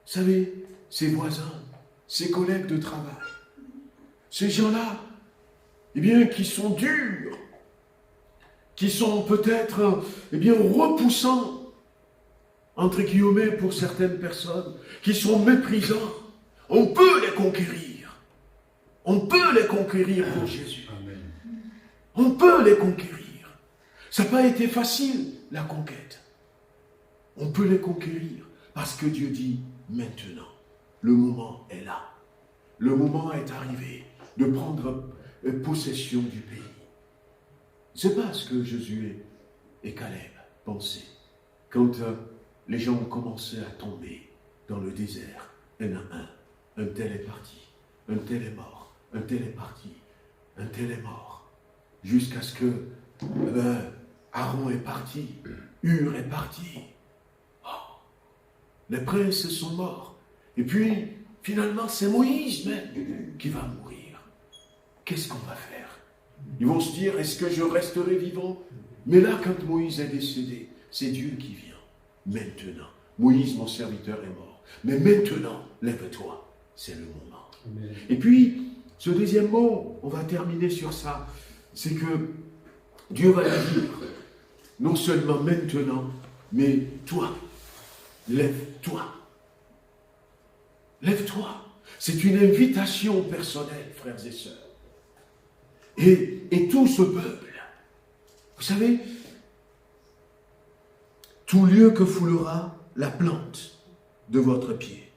Vous savez, ses voisins, ses collègues de travail, ces gens-là, eh bien, qui sont durs, qui sont peut-être, repoussants, entre guillemets, pour certaines personnes, qui sont méprisants, on peut les conquérir. On peut les conquérir pour Jésus. Amen. On peut les conquérir. Ça n'a pas été facile, la conquête. On peut les conquérir parce que Dieu dit maintenant, le moment est là. Le moment est arrivé de prendre possession du pays. C'est pas ce que Josué et Caleb pensaient quand les gens ont commencé à tomber dans le désert. Il y en a un tel est parti, un tel est mort, un tel est parti, un tel est mort, jusqu'à ce que Aaron est parti, Hur est parti. Oh, les princes sont morts. Et puis, finalement, c'est Moïse même qui va mourir. Qu'est-ce qu'on va faire? Ils vont se dire, est-ce que je resterai vivant? Mais là, quand Moïse est décédé, c'est Dieu qui vient. Maintenant, Moïse, mon serviteur, est mort. Mais maintenant, lève-toi. C'est le moment. Amen. Et puis, ce deuxième mot, on va terminer sur ça, c'est que Dieu va dire, non seulement maintenant, mais toi, lève-toi. Lève-toi. C'est une invitation personnelle, frères et sœurs. Et tout ce peuple, vous savez, tout lieu que foulera la plante de votre pied.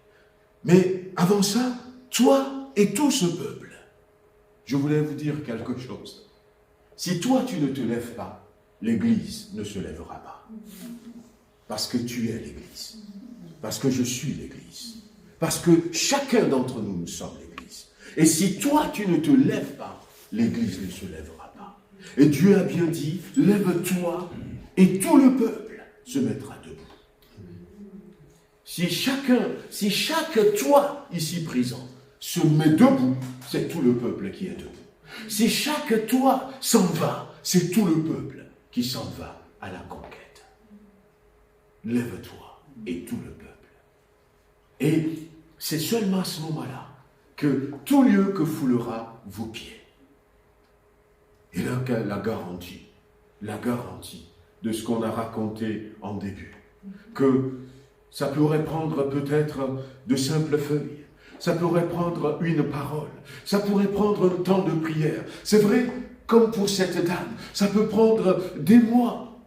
Mais avant ça, toi et tout ce peuple, je voulais vous dire quelque chose. Si toi tu ne te lèves pas, l'Église ne se lèvera pas. Parce que tu es l'Église. Parce que je suis l'Église. Parce que chacun d'entre nous, nous sommes l'Église. Et si toi tu ne te lèves pas, l'Église ne se lèvera pas. Et Dieu a bien dit, lève-toi et tout le peuple se mettra debout. Si chaque toi ici présent se met debout, c'est tout le peuple qui est debout. Si chaque toi s'en va, c'est tout le peuple qui s'en va à la conquête. Lève-toi et tout le peuple. Et c'est seulement à ce moment-là que tout lieu que foulera vos pieds. Et là, la garantie de ce qu'on a raconté en début, que ça pourrait prendre peut-être de simples feuilles, ça pourrait prendre une parole, ça pourrait prendre un temps de prière. C'est vrai, comme pour cette dame, ça peut prendre des mois,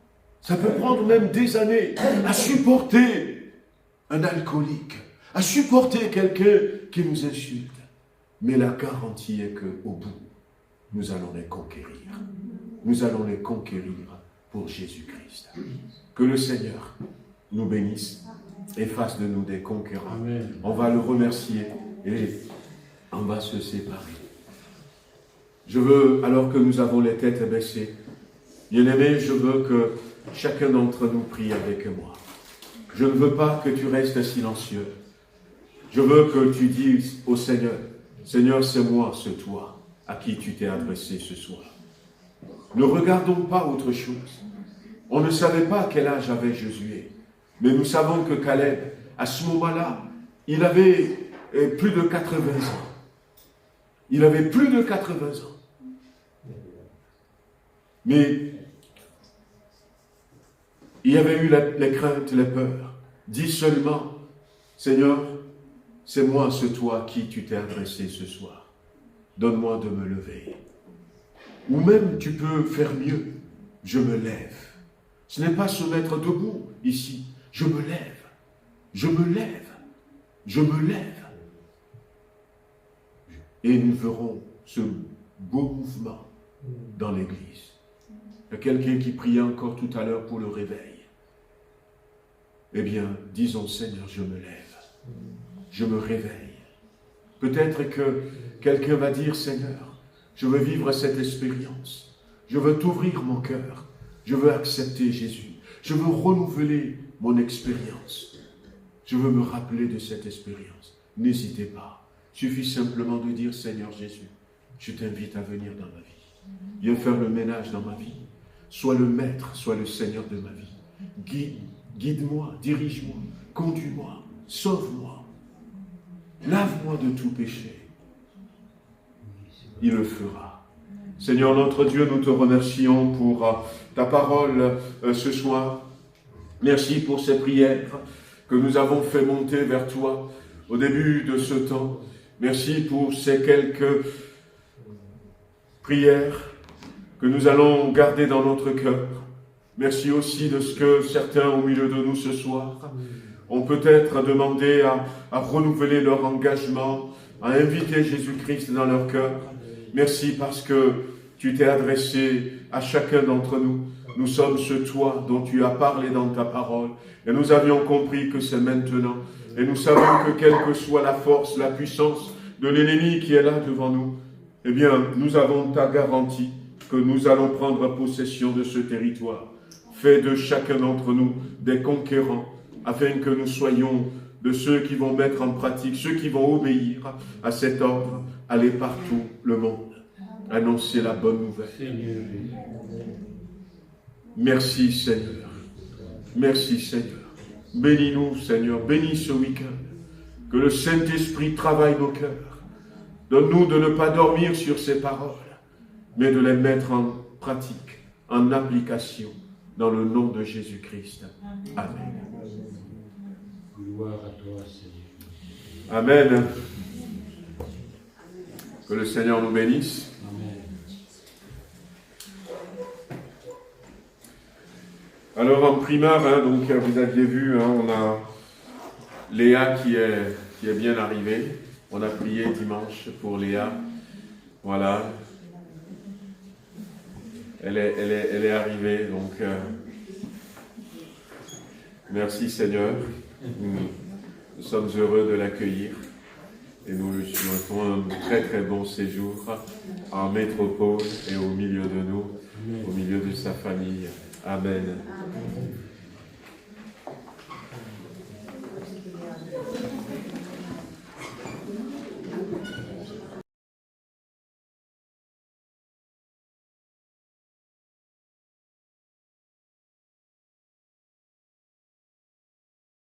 ça peut prendre même des années à supporter un alcoolique, à supporter quelqu'un qui nous insulte. Mais la garantie est qu'au bout, nous allons les conquérir. Nous allons les conquérir pour Jésus-Christ. Que le Seigneur nous bénisse et fasse de nous des conquérants. Amen. On va le remercier et on va se séparer. Je veux, alors que nous avons les têtes baissées, bien-aimés, je veux que chacun d'entre nous prie avec moi. Je ne veux pas que tu restes silencieux. Je veux que tu dises au Seigneur, Seigneur, c'est moi, c'est toi, à qui tu t'es adressé ce soir. Ne regardons pas autre chose. On ne savait pas quel âge avait Josué, mais nous savons que Caleb, à ce moment-là, il avait plus de 80 ans. Il avait plus de 80 ans. Mais il y avait eu les craintes, les peurs. Dis seulement, Seigneur, c'est moi, c'est toi à qui tu t'es adressé ce soir. Donne-moi de me lever. Ou même tu peux faire mieux. Je me lève. Ce n'est pas se mettre debout ici. Je me lève. Je me lève. Je me lève. Et nous verrons ce beau mouvement dans l'Église. Il y a quelqu'un qui priait encore tout à l'heure pour le réveil. Eh bien, disons, Seigneur, je me lève. Je me réveille. Peut-être que quelqu'un va dire, Seigneur, Je veux vivre cette expérience. Je veux t'ouvrir mon cœur. Je veux accepter Jésus. Je veux renouveler mon expérience. Je veux me rappeler de cette expérience. N'hésitez pas. Suffit simplement de dire, Seigneur Jésus, je t'invite à venir dans ma vie. Viens faire le ménage dans ma vie. Sois le maître, sois le Seigneur de ma vie. Guide-moi, dirige-moi, conduis-moi, sauve-moi. Lave-moi de tout péché. Il le fera. Seigneur notre Dieu, nous te remercions pour ta parole ce soir. Merci pour ces prières que nous avons fait monter vers toi au début de ce temps. Merci pour ces quelques prières que nous allons garder dans notre cœur. Merci aussi de ce que certains au milieu de nous ce soir ont peut-être demandé à renouveler leur engagement, à inviter Jésus-Christ dans leur cœur. Merci parce que tu t'es adressé à chacun d'entre nous. Nous sommes ce toi dont tu as parlé dans ta parole. Et nous avions compris que c'est maintenant. Et nous savons que quelle que soit la force, la puissance de l'ennemi qui est là devant nous, eh bien, nous avons ta garantie que nous allons prendre possession de ce territoire. Fais de chacun d'entre nous des conquérants, afin que nous soyons de ceux qui vont mettre en pratique, ceux qui vont obéir à cet ordre, aller partout le monde, annoncer la bonne nouvelle. Merci Seigneur. Merci Seigneur. Bénis-nous Seigneur. Bénis ce week-end. Que le Saint-Esprit travaille nos cœurs. Donne-nous de ne pas dormir sur ces paroles, mais de les mettre en pratique, en application, dans le nom de Jésus-Christ. Amen. Gloire à toi, Seigneur. Amen. Que le Seigneur nous bénisse. Amen. Alors en primaire, donc vous aviez vu, on a Léa qui est bien arrivée. On a prié dimanche pour Léa. Voilà. Elle est arrivée, donc merci Seigneur. Nous sommes heureux de l'accueillir et nous lui souhaitons un très très bon séjour en métropole et au milieu de nous, au milieu de sa famille. Amen.